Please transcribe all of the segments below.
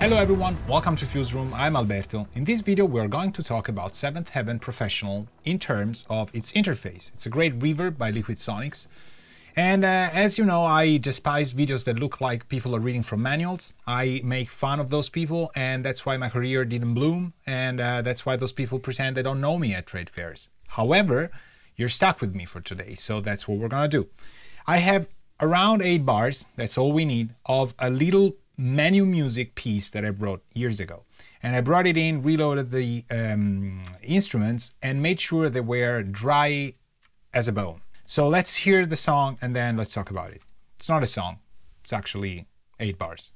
Hello everyone, welcome to Fuse Room, I'm Alberto. In this video we are going to talk about Seventh Heaven Professional in terms of its interface. It's a great reverb by LiquidSonics. And as you know, I despise videos that look like people are reading from manuals. I make fun of those people, and that's why my career didn't bloom, and that's why those people pretend they don't know me at trade fairs. However, you're stuck with me for today, so that's what we're gonna do. I have around 8 bars, that's all we need, of a little menu music piece that I wrote years ago. And I brought it in, reloaded the instruments, and made sure they were dry as a bone. So let's hear the song and then let's talk about it. It's not a song, it's actually 8 bars.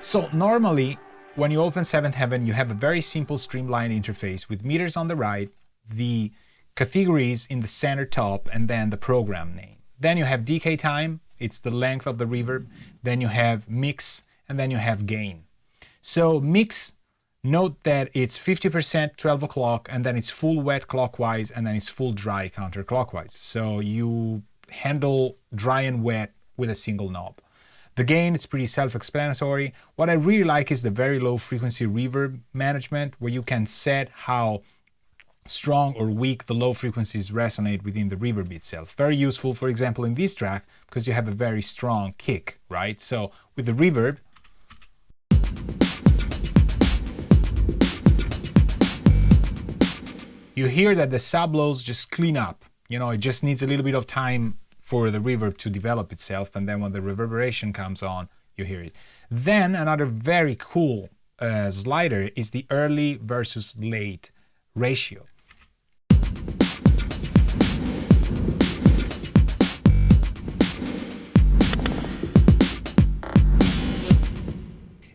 So normally, when you open Seventh Heaven, you have a very simple streamlined interface with meters on the right, the categories in the center top, and then the program name. Then you have decay time, it's the length of the reverb. Then you have mix, and then you have gain. So mix, note that it's 50% 12 o'clock, and then it's full wet clockwise, and then it's full dry counterclockwise. So you handle dry and wet with a single knob. The gain is pretty self-explanatory. What I really like is the very low frequency reverb management, where you can set how strong or weak the low frequencies resonate within the reverb itself. Very useful, for example, in this track, because you have a very strong kick, right? So with the reverb, you hear that the sub-lows just clean up. You know, it just needs a little bit of time for the reverb to develop itself, and then when the reverberation comes on, you hear it. Then another very cool slider is the early versus late ratio.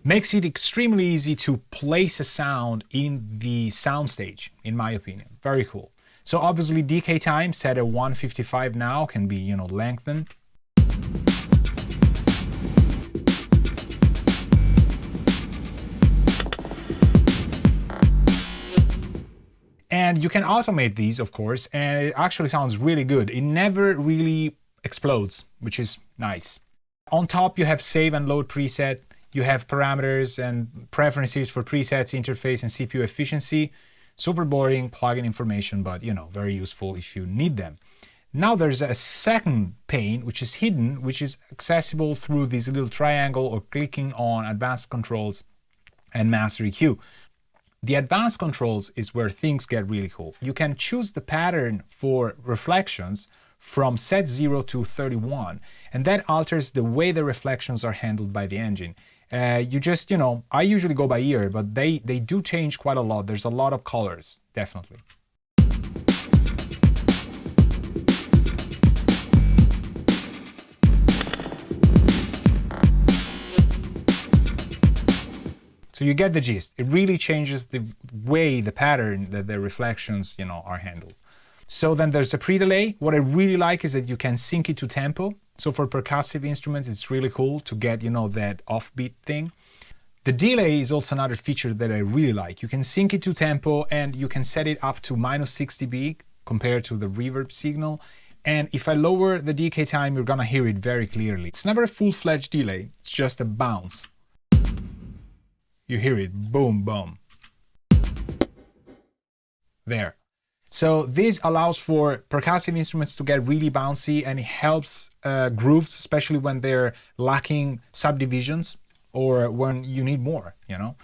Makes it extremely easy to place a sound in the soundstage, in my opinion. Very cool. So obviously decay time set at 155 now can be, you know, lengthened. And you can automate these, of course, and it actually sounds really good. It never really explodes, which is nice. On top you have save and load preset. You have parameters and preferences for presets, interface, and CPU efficiency. Super boring plugin information, but you know, very useful if you need them. Now there's a second pane which is hidden, which is accessible through this little triangle or clicking on advanced controls and master EQ. The advanced controls is where things get really cool. You can choose the pattern for reflections from set 0 to 31, and that alters the way the reflections are handled by the engine. You just, you know, I usually go by ear, but they do change quite a lot. There's a lot of colors, definitely. So you get the gist. It really changes the way, the pattern that the reflections, you know, are handled. So then there's a pre-delay. What I really like is that you can sync it to tempo. So for percussive instruments, it's really cool to get, you know, that offbeat thing. The delay is also another feature that I really like. You can sync it to tempo, and you can set it up to -6 dB compared to the reverb signal. And if I lower the decay time, you're gonna hear it very clearly. It's never a full-fledged delay, it's just a bounce. You hear it, boom, boom. There. So this allows for percussive instruments to get really bouncy, and it helps grooves, especially when they're lacking subdivisions or when you need more, you know.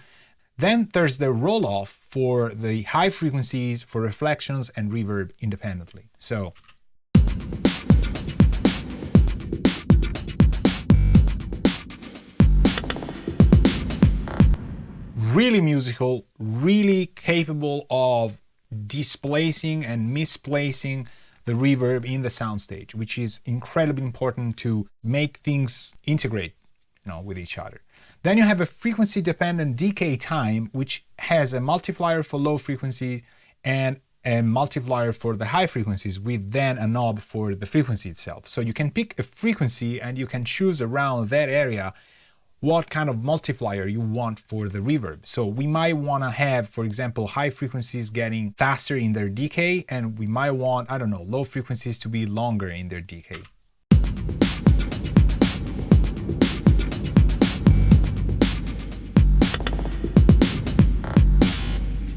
Then there's the roll-off for the high frequencies, for reflections and reverb independently. So really musical, really capable of displacing and misplacing the reverb in the soundstage, which is incredibly important to make things integrate, you know, with each other. Then you have a frequency dependent decay time, which has a multiplier for low frequencies and a multiplier for the high frequencies with then a knob for the frequency itself. So you can pick a frequency and you can choose around that area what kind of multiplier you want for the reverb. So we might want to have, for example, high frequencies getting faster in their decay, and we might want, I don't know, low frequencies to be longer in their decay.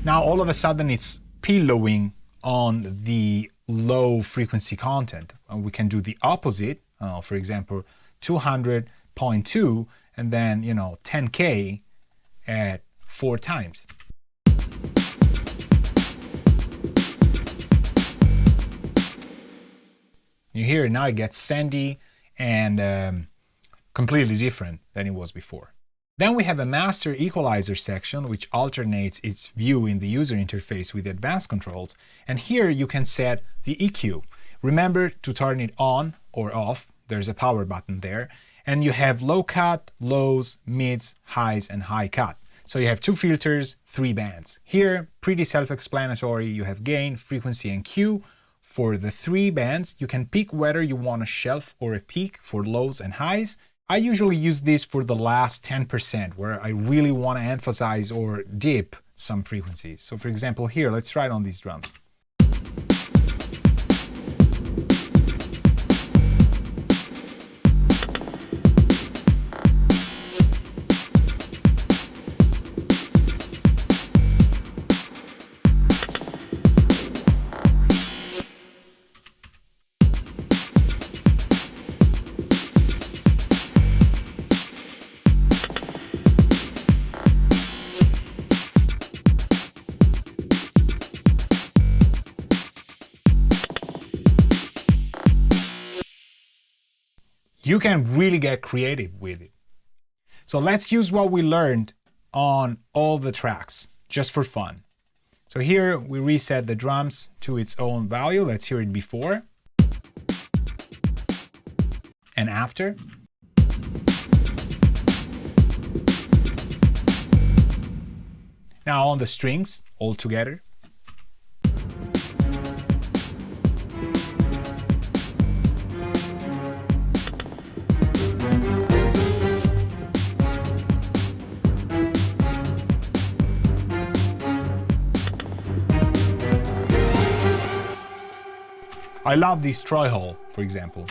Now all of a sudden it's pillowing on the low frequency content. And we can do the opposite, for example, 200.2 and then, 10K at 4 times. You hear now it gets sandy and completely different than it was before. Then we have a master equalizer section which alternates its view in the user interface with advanced controls, and here you can set the EQ. Remember to turn it on or off, there's a power button there, and you have low cut, lows, mids, highs, and high cut. So you have 2 filters, 3 bands. Here, pretty self-explanatory, you have gain, frequency, and Q. For the 3 bands, you can pick whether you want a shelf or a peak for lows and highs. I usually use this for the last 10% where I really want to emphasize or dip some frequencies. So for example here, let's try it on these drums. You can really get creative with it. So let's use what we learned on all the tracks, just for fun. So here we reset the drums to its own value. Let's hear it before and after. Now on the strings, all together. I love this Troy Hall, for example.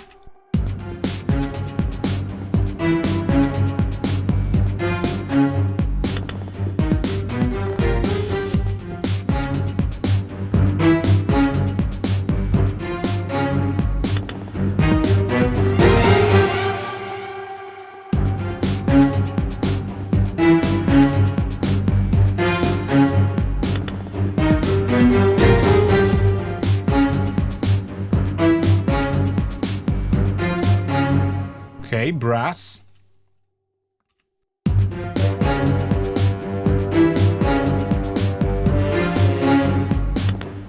Okay, brass.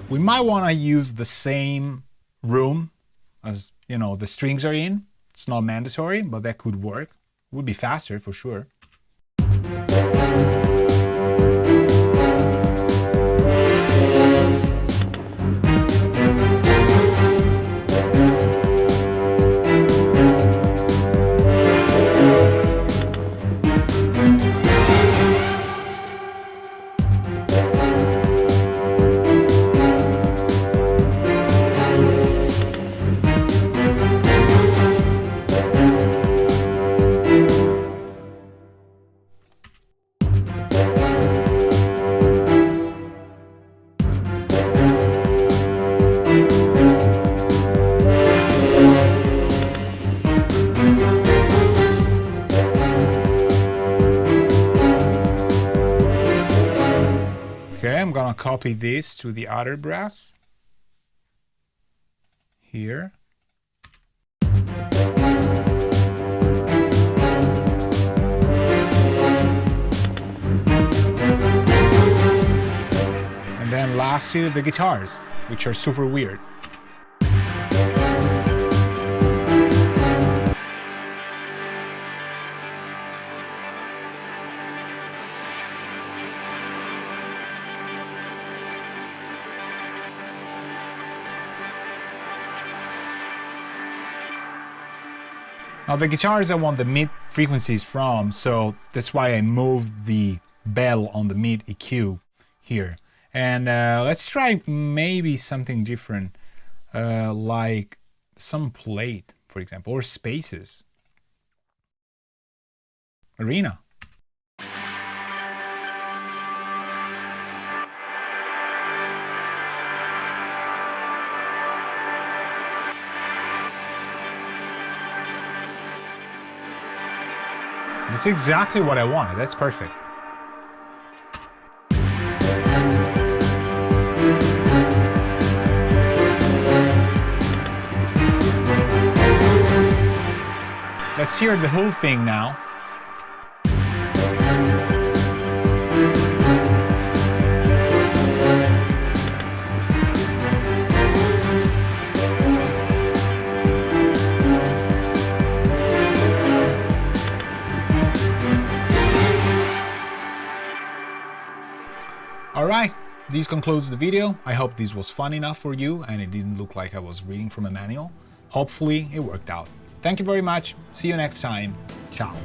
We might want to use the same room as, the strings are in. It's not mandatory, but that could work. It would be faster for sure. Okay, I'm gonna copy this to the other brass here. And then lastly, the guitars, which are super weird. Now the guitars I want the mid frequencies from, so that's why I moved the bell on the mid EQ here. And let's try maybe something different, like some plate, for example, or spaces. Arena. That's exactly what I wanted. That's perfect. Let's hear the whole thing now. Alright, this concludes the video. I hope this was fun enough for you and it didn't look like I was reading from a manual. Hopefully it worked out. Thank you very much. See you next time. Ciao.